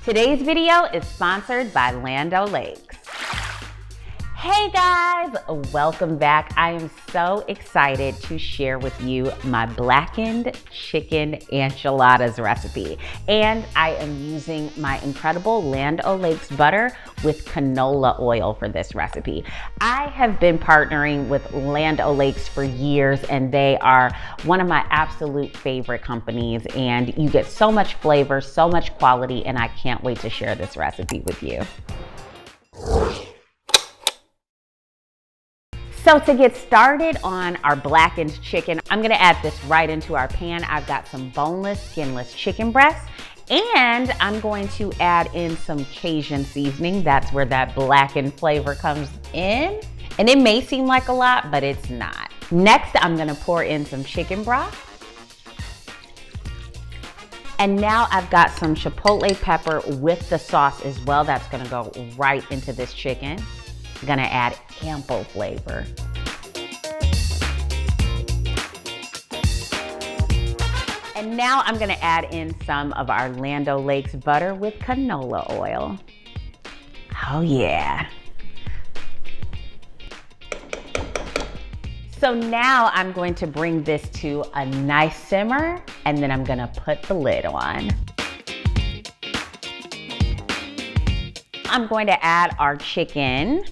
Today's video is sponsored by Land O'Lakes. Hey guys, welcome back. I am so excited to share with you my blackened chicken enchiladas recipe. And I am using my incredible Land O'Lakes butter with canola oil for this recipe. I have been partnering with Land O'Lakes for years, and they are one of my absolute favorite companies, and you get so much flavor, so much quality, and I can't wait to share this recipe with you. So to get started on our blackened chicken, I'm gonna add this right into our pan. I've got some boneless, skinless chicken breasts, and I'm going to add in some Cajun seasoning. That's where that blackened flavor comes in. And it may seem like a lot, but it's not. Next, I'm gonna pour in some chicken broth. And now I've got some chipotle pepper with the sauce as well. That's gonna go right into this chicken. Gonna add ample flavor. And now I'm gonna add in some of our Land O'Lakes butter with canola oil. Oh yeah. So now I'm going to bring this to a nice simmer, and then I'm gonna put the lid on. I'm going to add our chicken,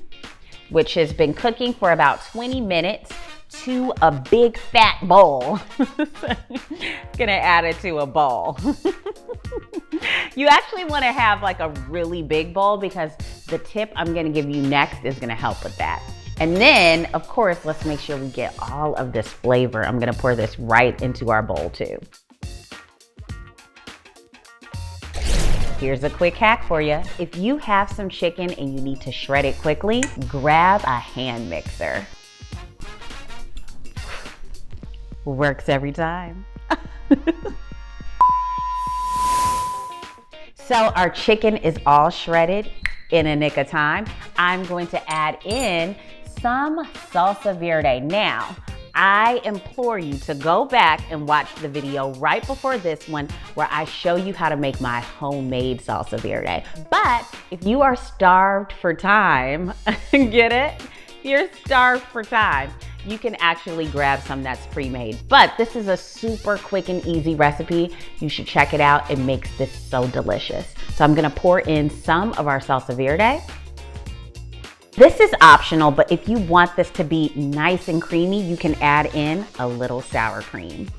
which has been cooking for about 20 minutes, to a big fat bowl. Gonna add it to a bowl. You actually wanna have like a really big bowl, because the tip I'm gonna give you next is gonna help with that. And then, of course, let's make sure we get all of this flavor. I'm gonna pour this right into our bowl too. Here's a quick hack for you. If you have some chicken and you need to shred it quickly, grab a hand mixer. Works every time. So our chicken is all shredded in a nick of time. I'm going to add in some Salsa Verde. Now, I implore you to go back and watch the video right before this one, where I show you how to make my homemade Salsa Verde. But if you are starved for time, get it? If you're starved for time, you can actually grab some that's pre-made. But this is a super quick and easy recipe. You should check it out. It makes this so delicious. So I'm gonna pour in some of our Salsa Verde. This is optional, but if you want this to be nice and creamy, you can add in a little sour cream.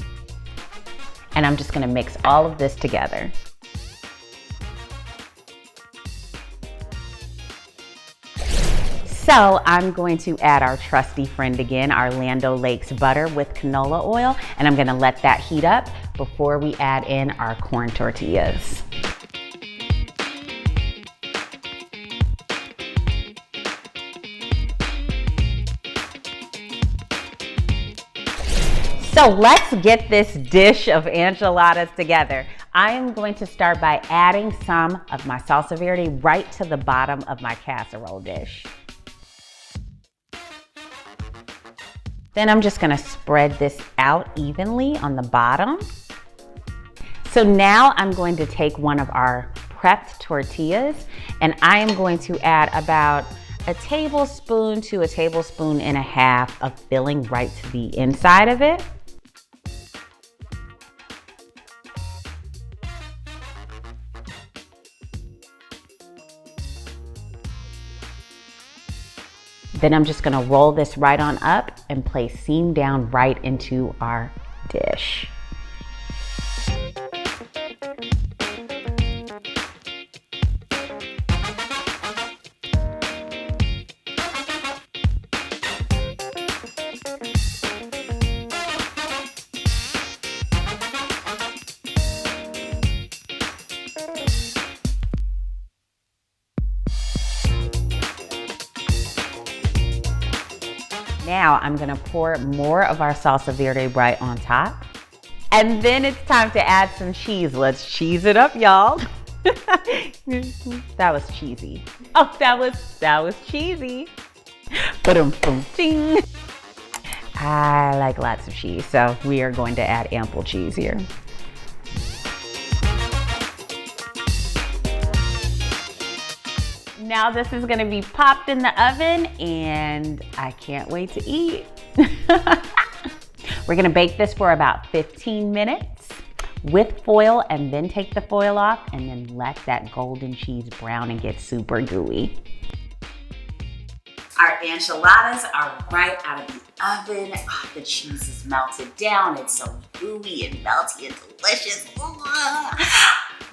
And I'm just gonna mix all of this together. So I'm going to add our trusty friend again, our Land O'Lakes butter with canola oil, and I'm gonna let that heat up before we add in our corn tortillas. So let's get this dish of enchiladas together. I am going to start by adding some of my Salsa Verde right to the bottom of my casserole dish. Then I'm just gonna spread this out evenly on the bottom. So now I'm going to take one of our prepped tortillas, and I am going to add about a tablespoon to a tablespoon and a half of filling right to the inside of it. Then I'm just gonna roll this right on up and place seam down right into our dish. Now I'm gonna pour more of our Salsa Verde right on top. And then it's time to add some cheese. Let's cheese it up, y'all. That was cheesy. Oh, that was cheesy. Ba-dum-bum-ting. I like lots of cheese, so we are going to add ample cheese here. Now this is gonna be popped in the oven and I can't wait to eat. We're gonna bake this for about 15 minutes with foil and then take the foil off and then let that golden cheese brown and get super gooey. Our enchiladas are right out of the oven. Oh, the cheese is melted down. It's so gooey and melty and delicious.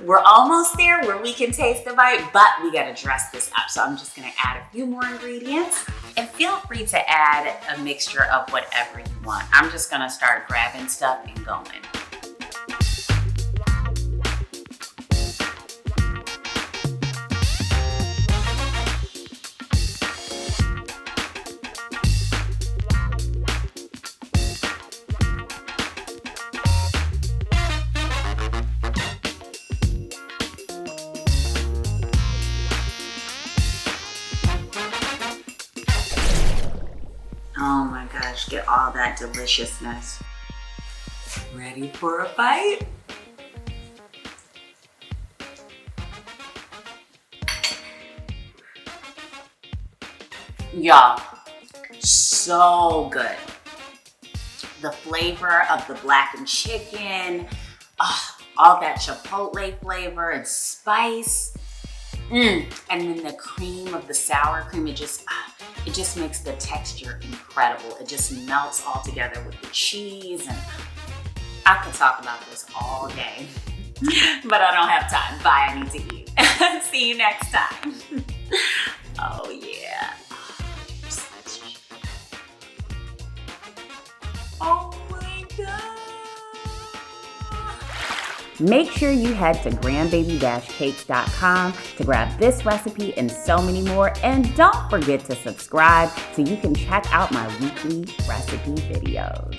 We're almost there where we can taste the bite, but we gotta dress this up. So I'm just gonna add a few more ingredients and feel free to add a mixture of whatever you want. I'm just gonna start grabbing stuff and going. Oh my gosh, get all that deliciousness. Ready for a bite? Y'all, so good. The flavor of the blackened chicken, all that chipotle flavor and spice. And then the cream of the sour cream, it just makes the texture incredible. It just melts all together with the cheese, and I could talk about this all day, but I don't have time. Bye, I need to eat. See you next time. Oh yeah. Oh my God. Make sure you head to grandbaby-cakes.com to grab this recipe and so many more. And don't forget to subscribe so you can check out my weekly recipe videos.